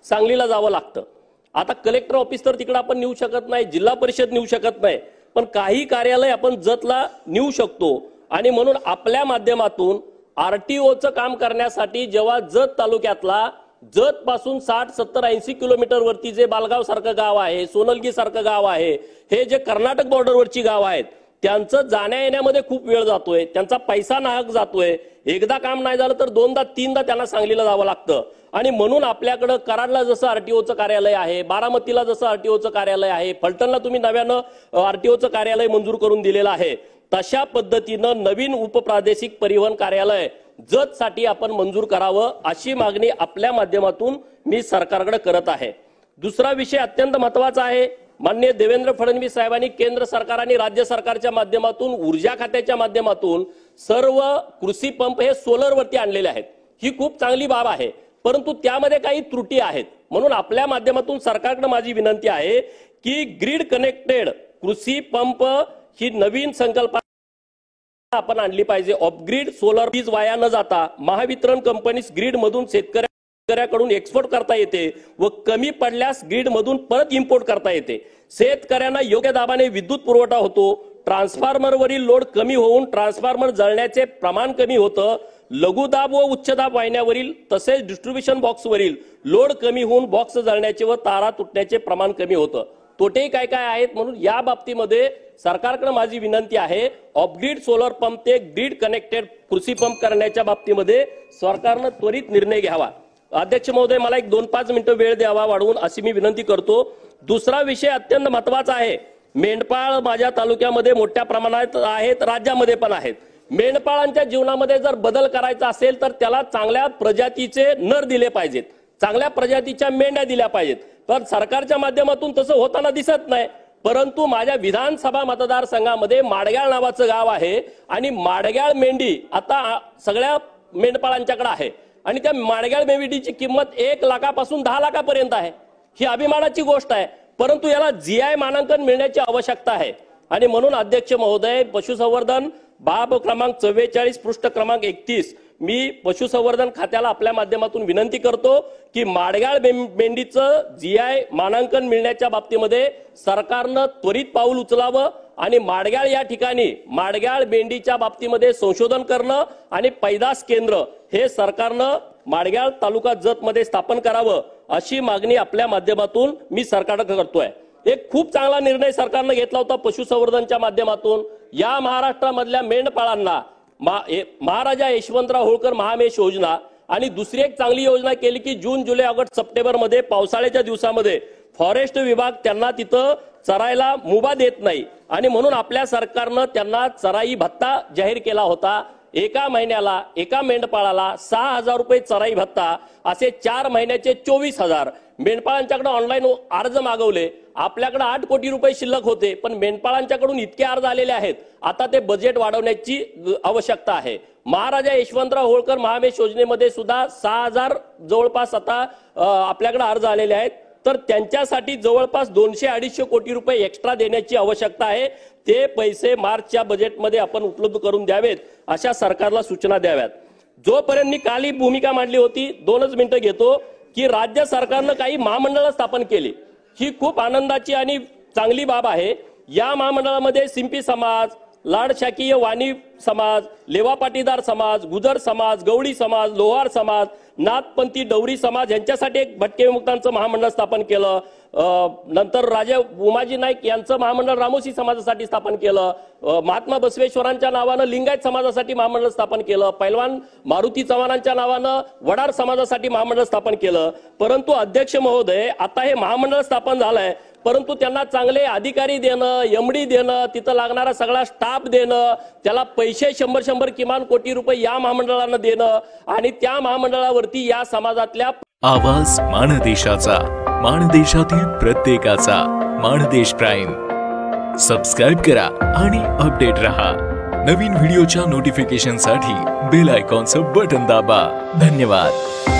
सांगलीला जावं लागतं। आता कलेक्टर ऑफिस तर तिकडे आपण नेऊ शकत नाही, जिल्हा परिषद नेऊ शकत नाही, पण काही कार्यालय आपण जतला नेऊ शकतो। आणि म्हणून आपल्या माध्यमातून आरटीओचं काम करण्यासाठी जेव्हा जत तालुक्यातला जत पासून 60, 70, 80 किलोमीटर वरती जे बालगाव सारखं गाव आहे, सोनलगी सारखं गाव आहे, हे जे कर्नाटक बॉर्डरवरची गाव आहेत, त्यांचं जाण्या येण्यामध्ये खूप वेळ जातोय, त्यांचा पैसा नाहक जातोय। एकदा काम नाही झालं तर दोनदा तीनदा त्यांना सांगलीला जावं लागतं। आणि म्हणून आपल्याकडे कराडला जसं आरटीओचं कार्यालय आहे, बारामतीला जसं आरटीओचं कार्यालय आहे, फलटणला तुम्ही नव्यानं आरटीओचं कार्यालय मंजूर करून दिलेलं आहे, तशा पद्धतीनं नवीन उपप्रादेशिक परिवहन कार्यालय जत साठी आपण मंजूर करावं अशी मागणी आपल्या माध्यमातून मी सरकारकडे करत आहे। दुसरा विषय अत्यंत महत्त्वाचा आहे। माननीय देवेंद्र फडणवीस साहेबांनी केंद्र सरकार आणि राज्य सरकारच्या माध्यमातून ऊर्जा खात्याच्या माध्यमातून सर्व कृषी पंप हे सोलरवरती आणलेले आहेत। ही खूप चांगली बाब आहे, परंतु त्यामध्ये काही त्रुटी आहेत। म्हणून आपल्या माध्यमातून सरकारकडे माझी विनंती आहे की ग्रीड कनेक्टेड कृषी पंप ही नवीन संकल्पना आपण आणली पाहिजे। ऑफ ग्रीड सोलर वीज वाया न जाता महावितरण कंपनीस ग्रीड मधून शेतकऱ्याकडून एक्सपोर्ट करता येते व कमी पडल्यास ग्रीड मधून परत इम्पोर्ट करता येते। शेतकऱ्यांना योग्य दाबाने विद्युत पुरवठा होतो, ट्रान्सफॉर्मरवरील लोड कमी होऊन ट्रान्सफॉर्मर जळण्याचे प्रमाण कमी होतं, लघुदाब व उच्चदाब वाहिन्यावरील तसेच डिस्ट्रीब्युशन बॉक्सवरील लोड कमी होऊन बॉक्स जळण्याचे व तारा तुटण्याचे प्रमाण कमी होतं। तोटे काय काय आहेत, म्हणून या बाबतीमध्ये सरकारकडे माझी विनंती आहे, ऑफ ग्रीड सोलर पंप ते ग्रीड कनेक्टेड कृषी पंप करण्याच्या बाबतीमध्ये सरकारने त्वरित निर्णय घ्यावा। अध्यक्ष महोदय, मला एक 2-5 मिनिटं वेळ द्यावा वाढवून अशी मी विनंती करतो। दुसरा विषय अत्यंत महत्त्वाचा आहे। मेंढपाळ माझ्या तालुक्यामध्ये मोठ्या प्रमाणात आहेत, राज्यामध्ये पण आहेत। मेंढपाळांच्या जीवनामध्ये जर बदल करायचा असेल तर त्याला चांगल्या प्रजातीचे नर दिले पाहिजेत, चांगल्या प्रजातीच्या मेंढ्या दिल्या पाहिजेत, पण सरकारच्या माध्यमातून तसं होताना दिसत नाही। परंतु माझ्या विधानसभा मतदारसंघामध्ये माडग्याळ नावाचं गाव आहे आणि माडग्याळ मेंढी आता सगळ्या मेंढपाळांच्याकडे आहे आणि त्या माडग्याळ मेंढीची किंमत 1 लाखापासून 10 लाखापर्यंत आहे। ही अभिमानाची गोष्ट आहे, परंतु याला जीआय मानांकन मिळण्याची आवश्यकता आहे। आणि म्हणून अध्यक्ष महोदय, पशुसंवर्धन बाब क्रमांक 44 पृष्ठ क्रमांक 31 मी पशुसंवर्धन खात्याला आपल्या माध्यमातून विनंती करतो की माडग्याळ मेंढीचं जीआय मानांकन मिळण्याच्या बाबतीमध्ये सरकारनं त्वरित पाऊल उचलावं आणि माडग्याळ या ठिकाणी माडग्याळ मेंढीच्या बाबतीमध्ये संशोधन करणं आणि पैदास केंद्र हे सरकारनं माडग्याळ तालुका जत मध्ये स्थापन करावं अशी मागणी आपल्या माध्यमातून मी सरकारकडे करतोय। एक खूप चांगला निर्णय सरकारने घेतला होता पशुसंवर्धनच्या माध्यमातून। या महाराष्ट्रामधल्या मेंढपाळांना महाराजा यशवंतराव होळकर महामेष योजना आणि दुसरी एक चांगली योजना केली की जून, जुलै, ऑगस्ट, सप्टेंबर मध्ये पावसाळ्याच्या दिवसामध्ये फॉरेस्ट विभाग त्यांना तिथं चरायला मुभा देत नाही आणि म्हणून आपल्या सरकारनं त्यांना चराई भत्ता जाहीर केला होता। एका महिन्याला एका मेंढपाळाला 6,000 रुपये चराई भत्ता, असे 4 महिन्याचे 24,000। मेंढपाळांच्याकडे ऑनलाईन अर्ज मागवले, आपल्याकडे 8 कोटी रुपये शिल्लक होते, पण मेंढपाळांच्याकडून इतके अर्ज आलेले आहेत, आता ते बजेट वाढवण्याची आवश्यकता आहे। महाराजा यशवंतराव होळकर महामेष योजनेमध्ये सुद्धा 6,000 जवळपास आता आपल्याकडे अर्ज आलेले आहेत, तर त्यांच्यासाठी जवळपास 200-250 कोटी रुपये एक्स्ट्रा देण्याची आवश्यकता आहे। ते पैसे मार्चच्या बजेटमध्ये आपण उपलब्ध करून द्यावेत अशा सरकारला सूचना द्याव्यात। जोपर्यंत मी काल ही भूमिका मांडली होती, 2च मिनिटं घेतो, की राज्य सरकारनं काही महामंडळ स्थापन केली, ही खूप आनंदाची आणि चांगली बाब आहे। या महामंडळामध्ये सिंपी समाज, लाडशाकीय वाणी समाज, लेवा पाटीदार समाज, गुजर समाज, गवळी समाज, लोहार समाज, नाथपंथी डवरी समाज यांच्यासाठी एक भटके विमुक्तांचं महामंडळ स्थापन केलं। नंतर राजा उमाजी नाईक यांचं महामंडळ रामोशी समाजासाठी स्थापन केलं। महात्मा बसवेश्वरांच्या नावानं लिंगायत समाजासाठी महामंडळ स्थापन केलं। पैलवान मारुती चव्हाणांच्या नावानं वडार समाजासाठी महामंडळ स्थापन केलं। परंतु अध्यक्ष महोदय, आता हे महामंडळ स्थापन झालंय, परंतु त्यांना चांगले अधिकारी देणं, एमडी देणं, तिथं लागणारा सगळा स्टाफ देणं, त्याला पैसे 100 किमान कोटी रुपये या महामंडळांना देणं आणि त्या महामंडळावरती या समाजातल्या आवाज माणदेशाचा, माणदेशातील प्रत्येकाचा, माणदेश प्राईम। सबस्क्राइब करा आणि अपडेट रहा। नवीन व्हिडिओच्या नोटिफिकेशनसाठी बेल आयकॉनचं बटन दाबा। धन्यवाद।